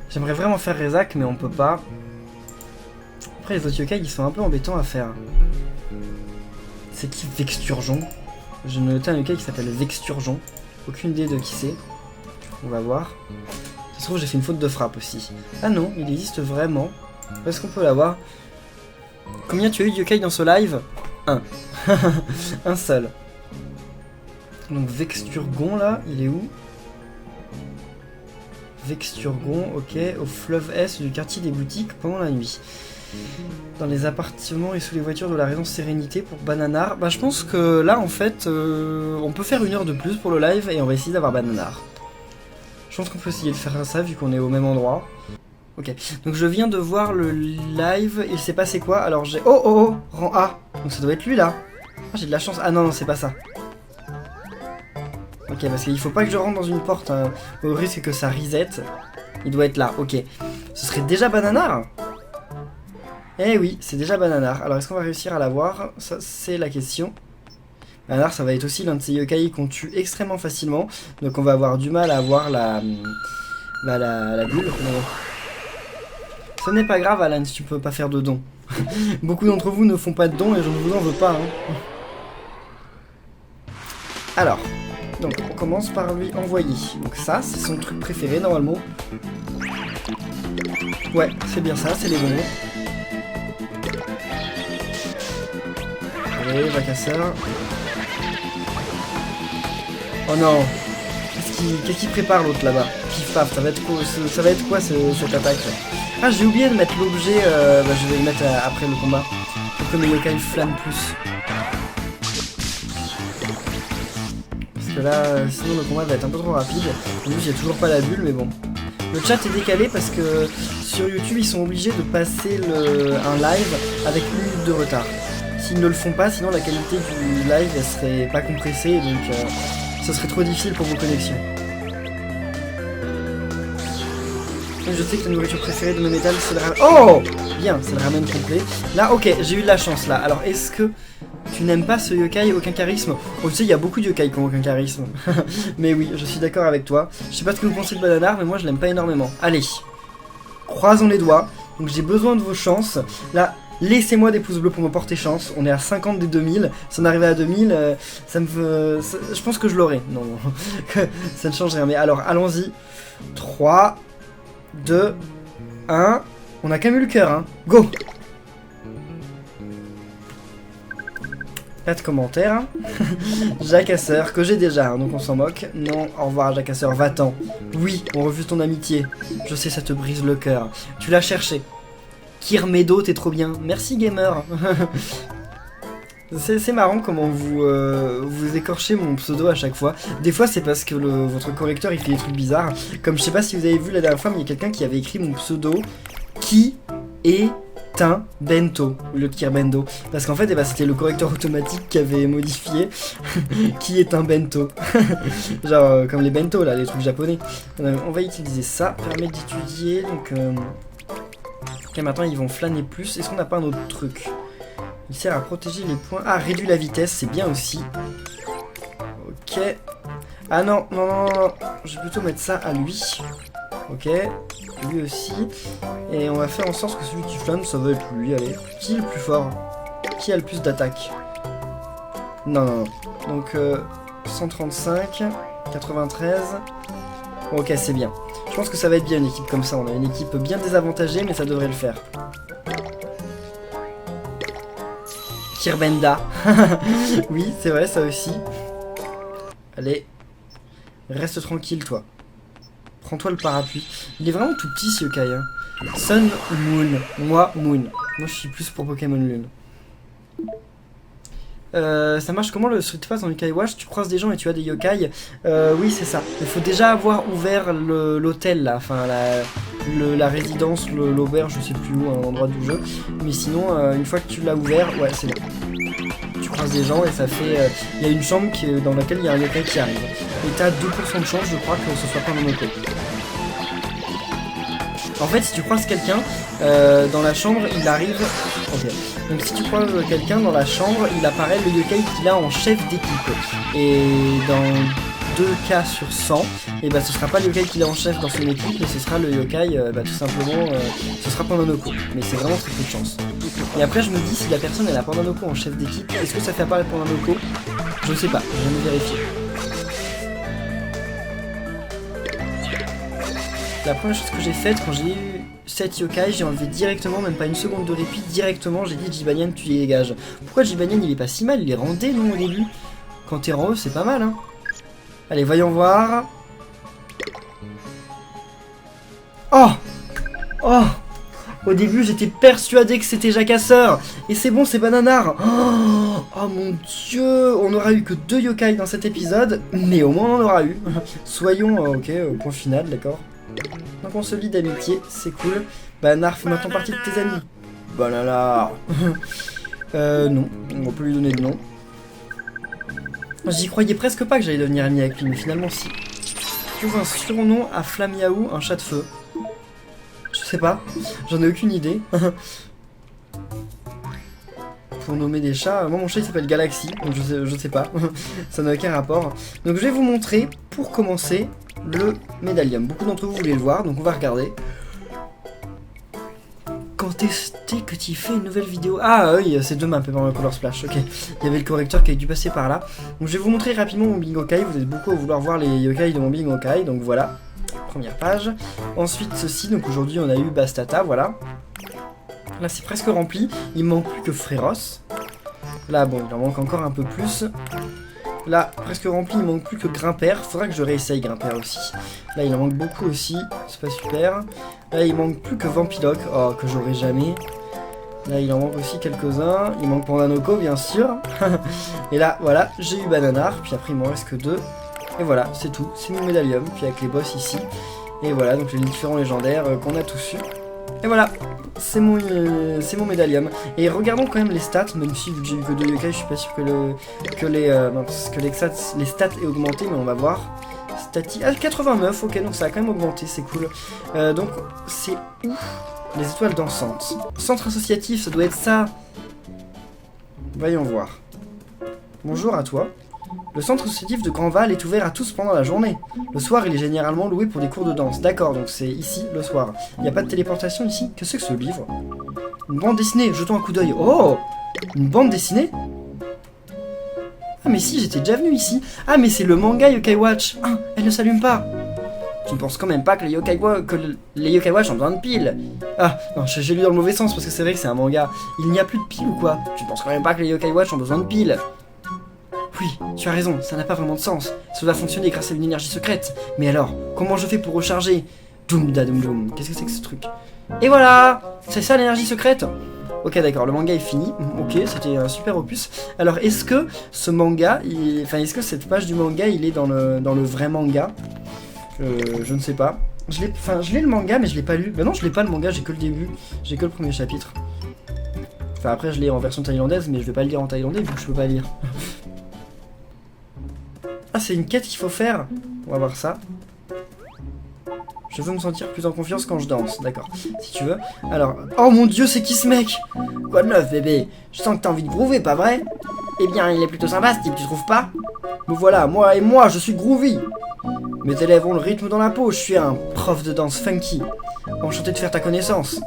J'aimerais vraiment faire Rezak, mais on peut pas. Après les autres yokai, ils sont un peu embêtants à faire. C'est qui Vexturgeon? J'ai noté un yokai qui s'appelle Vexturgeon. Aucune idée de qui c'est. On va voir. Ça se trouve j'ai fait une faute de frappe aussi. Ah non, il existe vraiment. Est-ce qu'on peut l'avoir? Combien tu as eu de yokai dans ce live? Un. Un seul. Donc Vexturgon là, il est où? Vexturgon, ok, au fleuve Est du quartier des boutiques pendant la nuit. Dans les appartements et sous les voitures de la résidence Sérénité pour Bananar. Bah je pense que là en fait, on peut faire 1 heure de plus pour le live et on va essayer d'avoir Bananar. Je pense qu'on peut essayer de faire ça vu qu'on est au même endroit. Ok, donc je viens de voir le live, il s'est passé quoi? Alors j'ai... Oh oh oh, rang A. Donc ça doit être lui là. Ah j'ai de la chance. Ah non, non c'est pas ça. Ok, parce qu'il faut pas que je rentre dans une porte, hein, au risque que ça reset. Il doit être là, ok. Ce serait déjà Bananar? Eh oui, c'est déjà Bananar. Alors est-ce qu'on va réussir à l'avoir? Ça c'est la question. Bananar ça va être aussi l'un de ces yokai qu'on tue extrêmement facilement. Donc on va avoir du mal à avoir la... Bah la bulle. Ce n'est pas grave Alan si tu peux pas faire de dons. Beaucoup d'entre vous ne font pas de dons et je ne vous en veux pas. Hein. Alors... Donc on commence par lui envoyer. Donc ça, c'est son truc préféré normalement. Ouais, c'est bien ça, c'est les bonbons. Allez, Jacasseur. Oh non. Qu'est-ce qu'il prépare l'autre là-bas? Pif paf, ça va être quoi cette attaque? Ah, j'ai oublié de mettre l'objet, bah, je vais le mettre après le combat. Pour que mes yokai flânent plus. Là, sinon le combat va être un peu trop rapide. En plus, j'ai toujours pas la bulle, mais bon. Le chat est décalé parce que sur YouTube, ils sont obligés de passer un live avec 1 minute de retard. S'ils ne le font pas, sinon la qualité du live, elle serait pas compressée, donc ce serait trop difficile pour vos connexions. Je sais que la nourriture préférée de mes métal, c'est le ramen. Oh! Bien, c'est le ramen complet. Là, ok, j'ai eu de la chance, là. Alors, est-ce que... Tu n'aimes pas ce yokai, aucun charisme? Oh, tu sais, il y a beaucoup de yokai qui ont aucun charisme. Mais oui, je suis d'accord avec toi. Je sais pas ce que vous pensez de Bananar, mais moi je l'aime pas énormément. Allez, croisons les doigts. Donc j'ai besoin de vos chances. Là, laissez-moi des pouces bleus pour me porter chance. On est à 50 des 2000. Si on arrivait à 2000, ça me fait... je pense que je l'aurai. Non, ça ne change rien. Mais alors, allons-y. 3, 2, 1. On a quand même eu le cœur, hein. Go! Pas de commentaires. Hein. Jacasseur, que j'ai déjà, hein, donc on s'en moque. Non, au revoir Jacasseur, va-t'en. Oui, on refuse ton amitié. Je sais, ça te brise le cœur. Tu l'as cherché. Kirmedo, t'es trop bien. Merci gamer. C'est marrant comment vous écorchez mon pseudo à chaque fois. Des fois c'est parce que votre correcteur il fait des trucs bizarres. Comme je sais pas si vous avez vu la dernière fois, mais il y a quelqu'un qui avait écrit mon pseudo qui est un bento au lieu de Kirbendo. Parce qu'en fait eh ben, c'était le correcteur automatique qui avait modifié qui est un bento. Genre comme les bento là, les trucs japonais. On va utiliser ça, permettre d'étudier. Donc ok, maintenant ils vont flâner plus. Est-ce qu'on n'a pas un autre truc? Il sert à protéger les points. Ah, réduit la vitesse, c'est bien aussi. Ok. Ah non, non, non, non. Je vais plutôt mettre ça à lui. Ok. Lui aussi. Et on va faire en sorte que celui qui flâne, ça va être lui. Allez. Qui est le plus fort? Qui a le plus d'attaque? Non, non, non. Donc, 135, 93. Ok, c'est bien. Je pense que ça va être bien une équipe comme ça. On a une équipe bien désavantagée, mais ça devrait le faire. Kirbenda. Oui, c'est vrai, ça aussi. Allez. Reste tranquille, toi. Prends-toi le parapluie. Il est vraiment tout petit, ce yokai. Hein. Sun ou Moon? Moi, Moon. Moi, je suis plus pour Pokémon Lune. Ça marche comment le Street Pass dans Yokai Watch? Tu croises des gens et tu as des yokai. Oui, c'est ça. Il faut déjà avoir ouvert l'hôtel, là. Enfin, la résidence, l'auberge, je sais plus où, à un endroit du jeu. Mais sinon, une fois que tu l'as ouvert, ouais, c'est bon. Tu croises des gens et ça fait... Il y a une chambre dans laquelle il y a un yokai qui arrive. Et t'as 2% de chance, je crois, que ce soit pas Monoko. En fait, si tu croises quelqu'un dans la chambre, il arrive... Ok. Donc si tu croises quelqu'un dans la chambre, il apparaît le yokai qu'il a en chef d'équipe. Et dans 2 cas sur 100, et bah ce sera pas le yokai qu'il a en chef dans son équipe, mais ce sera le yokai, tout simplement, ce sera Pandanoko. Mais c'est vraiment très peu de chance. Et après je me dis, si la personne elle a Pandanoko en chef d'équipe, est-ce que ça fait apparaître Pandanoko? Je sais pas, je vais vérifier. La première chose que j'ai faite quand j'ai eu 7 yokai, j'ai enlevé directement, même pas une seconde de répit, directement j'ai dit Jibanian tu dégages. Pourquoi Jibanian il est pas si mal, il est rang D non au début? Quand t'es rang E c'est pas mal hein. Allez, voyons voir. Oh! Oh! Au début, j'étais persuadé que c'était Jacasseur. Et c'est bon, c'est Bananar. Oh, oh mon dieu! On n'aura eu que 2 yokai dans cet épisode. Mais au moins, on en aura eu. Soyons, ok, point final, d'accord. Donc on se lie d'amitié, c'est cool. Bananar fait maintenant partie de tes amis. Bananar. Non, on peut lui donner de nom. J'y croyais presque pas que j'allais devenir ami avec lui, mais finalement si. Tu trouves un surnom à Flamiaou, un chat de feu? Je sais pas, j'en ai aucune idée. Pour nommer des chats, moi mon chat il s'appelle Galaxy, donc je sais pas, ça n'a aucun rapport. Donc je vais vous montrer, pour commencer, le médaillum. Beaucoup d'entre vous voulaient le voir, donc on va regarder. Quand est-ce que tu fais une nouvelle vidéo? Ah oui, c'est demain, Paper Mario Color Splash, ok. Il y avait le correcteur qui a dû passer par là. Donc je vais vous montrer rapidement mon Bingokai, vous êtes beaucoup à vouloir voir les yokai de mon Bingokai, donc voilà. Première page. Ensuite ceci, donc aujourd'hui on a eu Bastata, voilà. Là c'est presque rempli, il manque plus que Fréros. Là bon, il en manque encore un peu plus. Là, presque rempli, il manque plus que Grimper. Faudra que je réessaye Grimper aussi. Là, il en manque beaucoup aussi. C'est pas super. Là, il manque plus que Vampiloque. Oh, que j'aurai jamais. Là, il en manque aussi quelques-uns. Il manque Pandanoko, bien sûr. Et là, voilà, j'ai eu Bananar. Puis après, il m'en reste que 2. Et voilà, c'est tout. C'est mon médaillum. Puis avec les boss ici. Et voilà, donc les différents légendaires qu'on a tous eu. Et voilà, c'est mon médaillum. Et regardons quand même les stats, même si vu que j'ai eu que 2 yokai, je suis pas sûr que les stats aient augmenté, mais on va voir. Statique, ah 89, ok, donc ça a quand même augmenté, c'est cool. Donc c'est où les étoiles dansantes? Centre associatif, ça doit être ça. Voyons voir. Bonjour à toi. Le centre associatif de Grandval est ouvert à tous pendant la journée. Le soir, il est généralement loué pour des cours de danse. D'accord, donc c'est ici, le soir. Il n'y a pas de téléportation ici? Qu'est-ce que ce livre? Une bande dessinée, jetons un coup d'œil. Oh! Une bande dessinée? Ah mais si, j'étais déjà venu ici. Ah mais c'est le manga Yokai Watch. Ah, elle ne s'allume pas. Tu ne penses quand même pas que les Yokai Watch ont besoin de piles? Ah, non, j'ai lu dans le mauvais sens parce que c'est vrai que c'est un manga. Il n'y a plus de piles ou quoi? Tu ne penses quand même pas que les Yokai Watch ont besoin de piles? Oui, tu as raison, ça n'a pas vraiment de sens. Cela fonctionnait grâce à une énergie secrète. Mais alors, comment je fais pour recharger? Doum da doum doum. Qu'est-ce que c'est que ce truc? Et voilà! C'est ça l'énergie secrète? Ok, d'accord, le manga est fini. Ok, c'était un super opus. Alors, est-ce que ce manga, est-ce que cette page du manga, il est dans le vrai manga? Je ne sais pas. Je l'ai le manga, mais je l'ai pas lu. Ben non, je l'ai pas le manga, j'ai que le début. J'ai que le premier chapitre. Enfin, après, je l'ai en version thaïlandaise, mais je vais pas le lire en thaïlandais vu que je peux pas lire. Ah, c'est une quête qu'il faut faire. On va voir ça. Je veux me sentir plus en confiance quand je danse. D'accord, si tu veux. Alors, oh mon dieu, c'est qui ce mec? Quoi de neuf, bébé? Je sens que t'as envie de groover, pas vrai? Eh bien, il est plutôt sympa ce type, tu trouves pas? Me voilà, moi, je suis groovy. Mes élèves ont le rythme dans la peau, je suis un prof de danse funky. Enchanté de faire ta connaissance.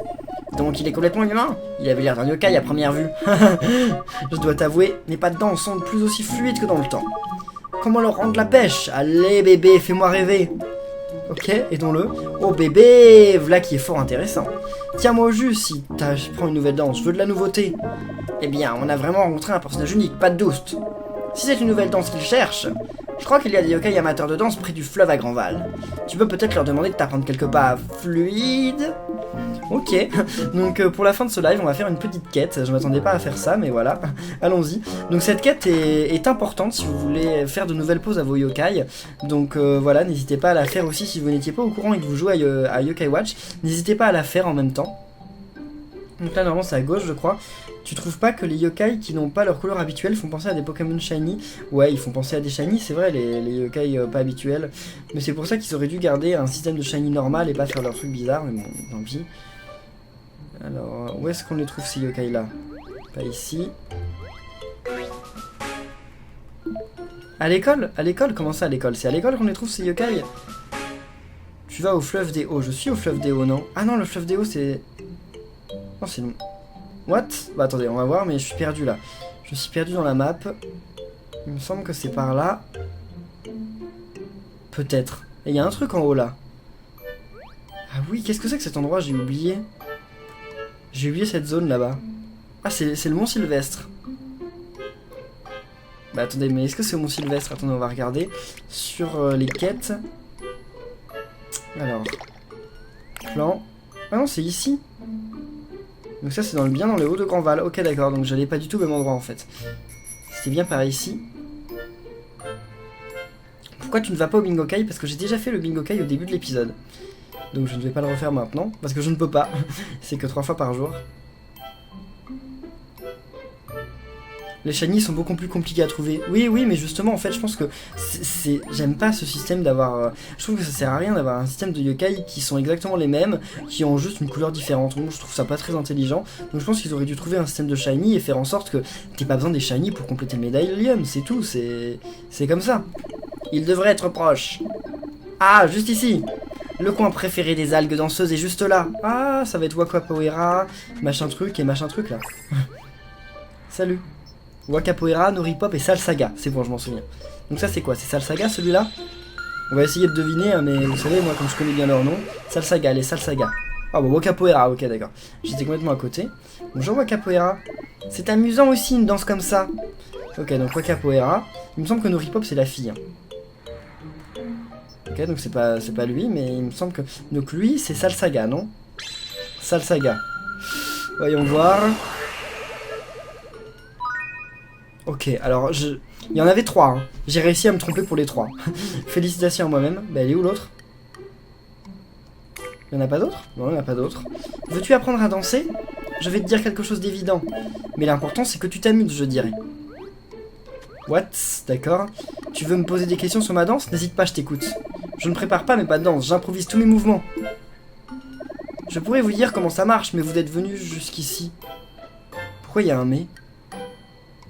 Donc il est complètement humain? Il avait l'air d'un yokai à première vue. Je dois t'avouer, mes pas de danse sont plus aussi fluides que dans le temps. Comment leur rendre la pêche? Allez bébé, fais-moi rêver. Ok, aidons-le. Oh bébé, voilà qui est fort intéressant. Tiens-moi au jus si je prends une nouvelle danse, je veux de la nouveauté. Eh bien, on a vraiment rencontré un personnage unique, pas de doute. Si c'est une nouvelle danse qu'il cherche, je crois qu'il y a des yokai amateurs de danse près du fleuve à Grandval. Tu peux peut-être leur demander de t'apprendre quelques pas fluides. Ok, donc pour la fin de ce live, on va faire une petite quête. Je m'attendais pas à faire ça, mais voilà, allons-y. Donc cette quête est importante si vous voulez faire de nouvelles poses à vos yokai. Donc voilà, n'hésitez pas à la faire aussi si vous n'étiez pas au courant et que vous jouez à Yokai Watch. N'hésitez pas à la faire en même temps. Donc là, normalement, c'est à gauche, je crois. Tu trouves pas que les yokai qui n'ont pas leur couleur habituelle font penser à des Pokémon shiny? Ouais, ils font penser à des shiny, c'est vrai, les yokai pas habituels. Mais c'est pour ça qu'ils auraient dû garder un système de shiny normal et pas faire leur truc bizarre, mais bon, tant pis. Alors, où est-ce qu'on les trouve ces yokai là? Pas ici. À l'école? À l'école? Comment ça à l'école? C'est à l'école qu'on les trouve ces yokai? Tu vas au fleuve des Hauts. Je suis au fleuve des Hauts, non? Ah non, le fleuve des Hauts c'est... Non, c'est non. What? Bah attendez, on va voir, mais je suis perdu là. Je suis perdu dans la map. Il me semble que c'est par là. Peut-être. Et il y a un truc en haut là. Ah oui, qu'est-ce que c'est que cet endroit? J'ai oublié. J'ai oublié cette zone là-bas. Ah, c'est le Mont Sylvestre. Bah attendez, mais est-ce que c'est au Mont Sylvestre? Attendez, on va regarder. Sur les quêtes. Alors. Plan. Ah non, c'est ici. Donc ça, c'est bien dans le haut de Grandval. Ok, d'accord, donc j'allais pas du tout au même endroit en fait. C'était bien par ici. Pourquoi tu ne vas pas au Bingo Kai? Parce que j'ai déjà fait le Bingo Kai au début de l'épisode. Donc je ne vais pas le refaire maintenant, parce que je ne peux pas. C'est que 3 fois par jour. Les shiny sont beaucoup plus compliqués à trouver. Oui, oui, mais justement, en fait, je pense que j'aime pas ce système d'avoir... je trouve que ça sert à rien d'avoir un système de yokai qui sont exactement les mêmes, qui ont juste une couleur différente. Moi, je trouve ça pas très intelligent. Donc je pense qu'ils auraient dû trouver un système de shiny et faire en sorte que t'aies pas besoin des shiny pour compléter le médaillon, c'est tout, c'est comme ça. Il devrait être proche. Ah, juste ici. Le coin préféré des algues danseuses est juste là. Ah, ça va être Wakapoera, machin truc et machin truc là. Salut. Wakapoera, Noripop et Salsaga. C'est bon, je m'en souviens. Donc ça c'est quoi? C'est Salsaga celui-là? On va essayer de deviner, hein, mais vous savez, moi comme je connais bien leur nom. Salsaga, les Salsaga. Ah bon, Wakapoera, ok d'accord. J'étais complètement à côté. Bonjour Wakapoera. C'est amusant aussi une danse comme ça. Ok, donc Wakapoera. Il me semble que Noripop c'est la fille. Hein. Ok, donc c'est pas lui, mais il me semble que... Donc lui c'est Salsaga, non? Salsaga. Voyons voir... Ok, alors il y en avait 3, hein. J'ai réussi à me tromper pour les 3. Félicitations à moi-même. Bah elle est où l'autre? Il y en a pas d'autres? Non, il n'y en a pas d'autres. Veux-tu apprendre à danser? Je vais te dire quelque chose d'évident. Mais l'important c'est que tu t'amuses, je dirais. What? D'accord. Tu veux me poser des questions sur ma danse? N'hésite pas, je t'écoute. Je ne prépare pas mes pas de danse, j'improvise tous mes mouvements. Je pourrais vous dire comment ça marche, mais vous êtes venu jusqu'ici. Pourquoi il y a un mais?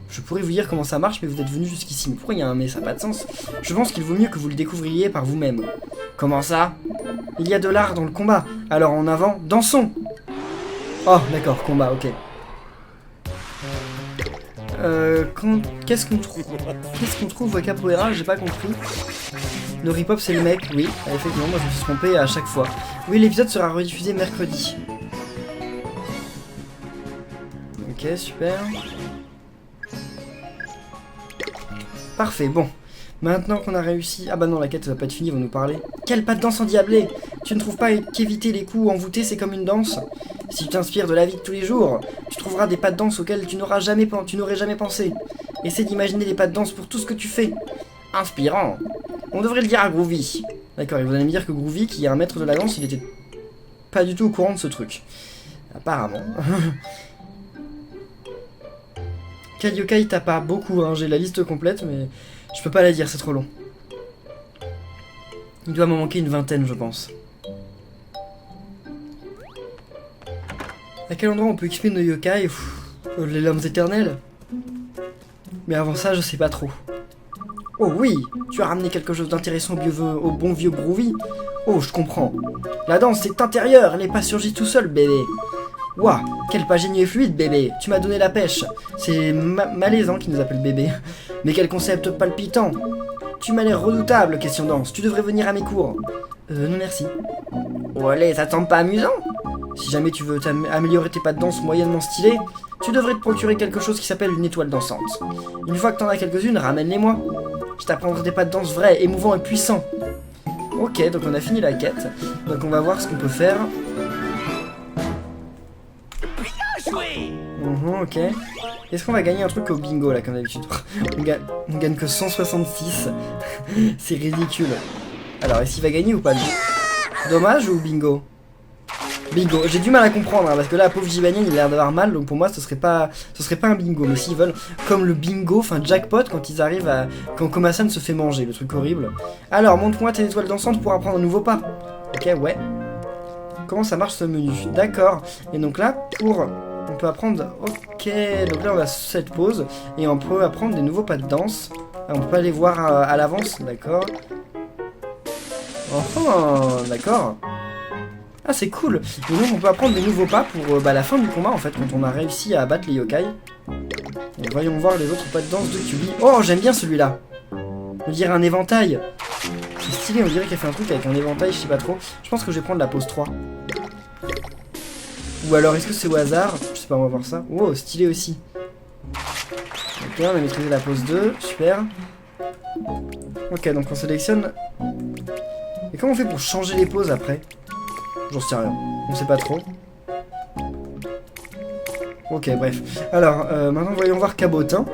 Je pourrais vous dire comment ça marche, mais vous êtes venu jusqu'ici. Mais pourquoi il y a un mais? Ça n'a pas de sens. Je pense qu'il vaut mieux que vous le découvriez par vous-même. Comment ça? Il y a de l'art dans le combat. Alors en avant, dansons! Oh, d'accord, combat, ok. Qu'est-ce qu'on trouve Wakapoera? J'ai pas compris. Noripop c'est le mec, oui. Effectivement, moi je me suis trompé à chaque fois. Oui, l'épisode sera rediffusé mercredi. Ok, super. Parfait, bon. Maintenant qu'on a réussi... Ah bah non, la quête va pas être finie, ils vont nous parler. Quelle pas de danse endiablée! Tu ne trouves pas qu'éviter les coups envoûtés, c'est comme une danse? Si tu t'inspires de la vie de tous les jours, tu trouveras des pas de danse auxquels tu n'aurais jamais pensé. Essaie d'imaginer des pas de danse pour tout ce que tu fais. Inspirant. On devrait le dire à Groovy. D'accord, et vous allez me dire que Groovy, qui est un maître de la danse, il était pas du tout au courant de ce truc. Apparemment. Quel yokai t'as pas? Beaucoup, hein, j'ai la liste complète, mais je peux pas la dire, c'est trop long. Il doit m'en manquer une vingtaine, je pense. À quel endroit on peut XP nos yokai? Les lames éternelles? Mais avant ça, je sais pas trop. Oh oui, tu as ramené quelque chose d'intéressant au bon vieux Groovy. Oh, je comprends. La danse, c'est intérieur, elle n'est pas surgie tout seul, bébé. Ouah, quel pas génieux et fluide, bébé. Tu m'as donné la pêche. C'est malaisant qui nous appelle bébé. Mais quel concept palpitant. Tu m'as l'air redoutable, question danse. Tu devrais venir à mes cours. Non merci. Oh allez, ça te semble pas amusant? Si jamais tu veux améliorer tes pas de danse moyennement stylés, tu devrais te procurer quelque chose qui s'appelle une étoile dansante. Une fois que t'en as quelques-unes, ramène-les-moi. Je t'apprendrai des pas de danse vrais, émouvants et puissants. Ok, donc on a fini la quête. Donc on va voir ce qu'on peut faire. Ok. Est-ce qu'on va gagner un truc au bingo là comme d'habitude? on gagne que 166. C'est ridicule. Alors est-ce qu'il va gagner ou pas lui? Dommage ou bingo? Bingo. J'ai du mal à comprendre hein, parce que là pauvre Jibanyan il a l'air d'avoir mal, donc pour moi ce serait pas un bingo. Mais s'ils veulent comme le bingo, enfin jackpot quand ils arrivent à... quand Komasan se fait manger, le truc horrible. Alors montre-moi tes étoiles dansantes pour apprendre un nouveau pas. Ok, ouais. Comment ça marche ce menu? D'accord. Et donc là pour... on peut apprendre... Ok, donc là on a cette pause et on peut apprendre des nouveaux pas de danse. On peut pas les voir à l'avance, d'accord. Oh, d'accord. Ah c'est cool. Et donc on peut apprendre des nouveaux pas pour la fin du combat en fait, quand on a réussi à abattre les yokai. Et voyons voir les autres pas de danse de Kyubi. Oh j'aime bien celui-là. On dirait un éventail. C'est stylé, on dirait qu'elle fait un truc avec un éventail, je sais pas trop. Je pense que je vais prendre la pause 3. Ou alors est-ce que c'est au hasard? Je sais pas, on va voir ça. Oh, stylé aussi. Ok, on a maîtrisé la pose 2, super. Ok, donc on sélectionne. Et comment on fait pour changer les poses après? J'en sais rien, on sait pas trop. Ok, bref. Alors, maintenant voyons voir Cabotin.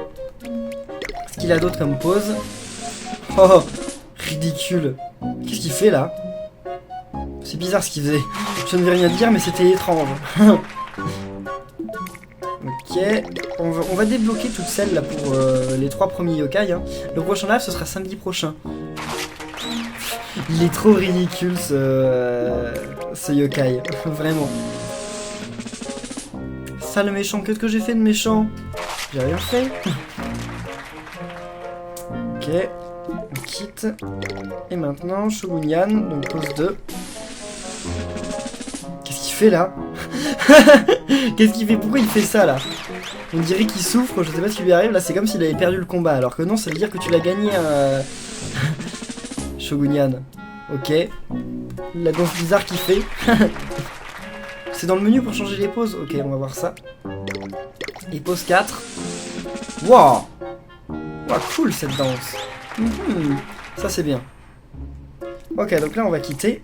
Ce qu'il a d'autre comme pose. Oh, ridicule. Qu'est-ce qu'il fait là? C'est bizarre ce qu'il faisait. Je ne vais rien dire, mais c'était étrange. Ok, on va débloquer toutes celles là pour les 3 premiers yokai. Hein. Le prochain live, ce sera samedi prochain. Il est trop ridicule ce yokai, vraiment. Sale méchant, qu'est-ce que j'ai fait de méchant? J'ai rien fait. Ok, on quitte. Et maintenant, Shogunyan, donc pose 2. Qu'est-ce qu'il fait là? Qu'est-ce qu'il fait? Pourquoi il fait ça là? On dirait qu'il souffre, je sais pas ce qui lui arrive. Là, c'est comme s'il avait perdu le combat. Alors que non, ça veut dire que tu l'as gagné, Shogunyan. Ok. La danse bizarre qu'il fait. C'est dans le menu pour changer les poses. Ok, on va voir ça. Et pose 4. Wow! Wow, cool cette danse. Ça, c'est bien. Ok, donc là, on va quitter.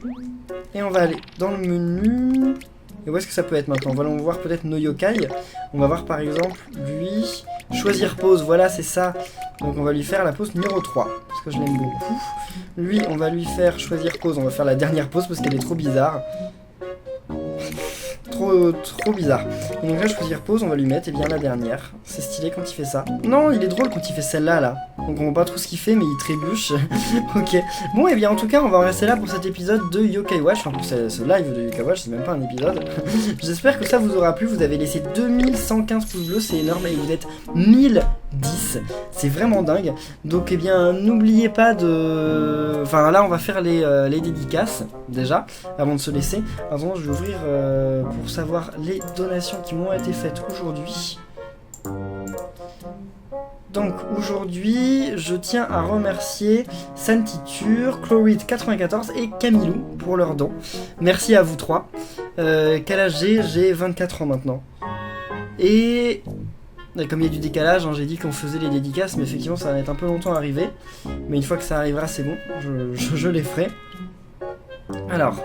Et on va aller dans le menu. Et où est-ce que ça peut être maintenant? Allons voir peut-être nos yokai. On va voir par exemple lui. Choisir pose, voilà, c'est ça. Donc on va lui faire la pose numéro 3. Parce que je l'aime beaucoup. Lui, on va lui faire choisir pose. On va faire la dernière pose parce qu'elle est trop bizarre. Trop bizarre. Et donc là, choisir pose, on va lui mettre, et bien la dernière. C'est stylé quand il fait ça. Non, il est drôle quand il fait celle-là, là. Donc on voit pas trop ce qu'il fait, mais il trébuche. Ok. Bon, et bien en tout cas, on va en rester là pour cet épisode de Yokai Watch. Enfin, pour ce live de Yokai Watch, c'est même pas un épisode. J'espère que ça vous aura plu. Vous avez laissé 2115 pouces bleus, c'est énorme. Et vous êtes 1010. C'est vraiment dingue. Donc, eh bien, n'oubliez pas de... Enfin, là, on va faire les dédicaces, déjà, avant de se laisser. Avant, je vais ouvrir... pour savoir les donations qui m'ont été faites aujourd'hui. Donc aujourd'hui, je tiens à remercier Santiture, Chlorid94 et Camilou pour leurs dons. Merci à vous trois. Quel âge j'ai? J'ai 24 ans maintenant. Et comme il y a du décalage, hein, j'ai dit qu'on faisait les dédicaces, mais effectivement ça va mettre un peu longtemps à arriver. Mais une fois que ça arrivera, c'est bon, je les ferai. Alors...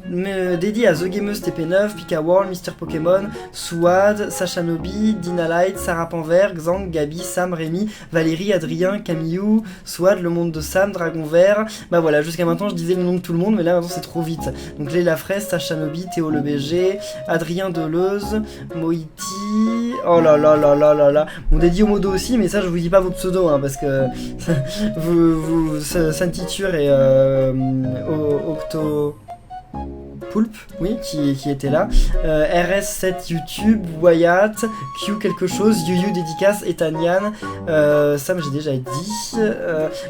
dédié à The Gameuse TP9, Pika World, Mister Pokémon, Swad, Sacha Nobi, Dina Light, Sarah Panver, Xang, Gabi, Sam, Rémi, Valérie, Adrien, Camillou, Swad, Le Monde de Sam, Dragon Vert. Bah voilà, jusqu'à maintenant je disais le nom de tout le monde, mais là maintenant c'est trop vite. Donc Léla Fraise, Sacha Nobi, Théo Le BG, Adrien Deleuze, Moiti. Oh là là là là là là. Bon, dédié au modo aussi, mais ça je vous dis pas vos pseudos, hein, parce que Santiture et Octo. Poulpe, oui, qui était là. RS7 YouTube, Wyatt, Q quelque chose, Yuyu dédicace, Etanian, Sam j'ai déjà dit.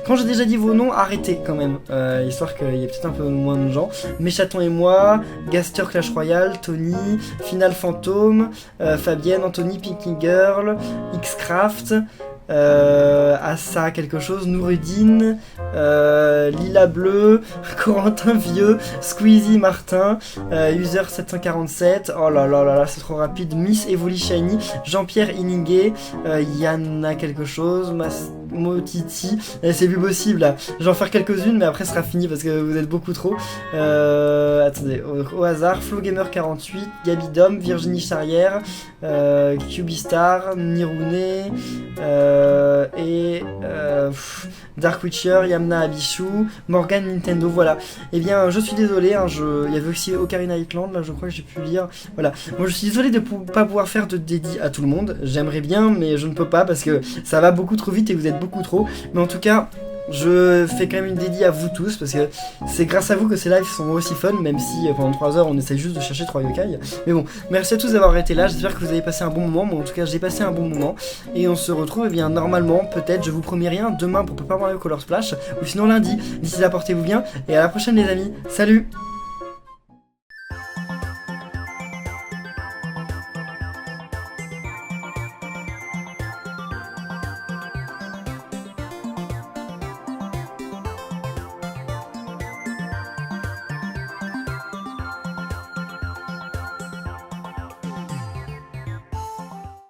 Quand j'ai déjà dit vos noms, arrêtez quand même, histoire qu'il y ait peut-être un peu moins de gens. Méchaton et moi, Gaster Clash Royale, Tony, Final Fantôme, Fabienne, Anthony, Pinky Girl, Xcraft. Assa quelque chose, Noureddin, Lila Bleu, Corentin Vieux, Squeezie Martin, User 747, oh là là là là, c'est trop rapide, Miss Evoli Shiny, Jean-Pierre Iningué, Yana quelque chose, Motiti, c'est plus possible là, je vais en faire quelques-unes mais après ce sera fini parce que vous êtes beaucoup trop. Attendez, au hasard, FlowGamer48, Gabidom, Virginie Charrière, Cubistar, Nirune, et Dark Witcher, Yamna Abichou, Morgan Nintendo, voilà. Et bien je suis désolé, hein, il y avait aussi Ocarina Island, là je crois que j'ai pu lire, voilà. Moi je suis désolé de pas pouvoir faire de dédit à tout le monde, j'aimerais bien mais je ne peux pas parce que ça va beaucoup trop vite et vous êtes beaucoup trop, mais en tout cas je fais quand même une dédie à vous tous parce que c'est grâce à vous que ces lives sont aussi fun, même si pendant 3 heures on essaye juste de chercher 3 yokai. Mais bon, merci à tous d'avoir été là, j'espère que vous avez passé un bon moment, moi en tout cas j'ai passé un bon moment. Et on se retrouve, eh bien normalement, peut-être, je vous promets rien, demain pour Paper Mario Color Splash, ou sinon lundi. D'ici là, portez-vous bien, et à la prochaine les amis, salut!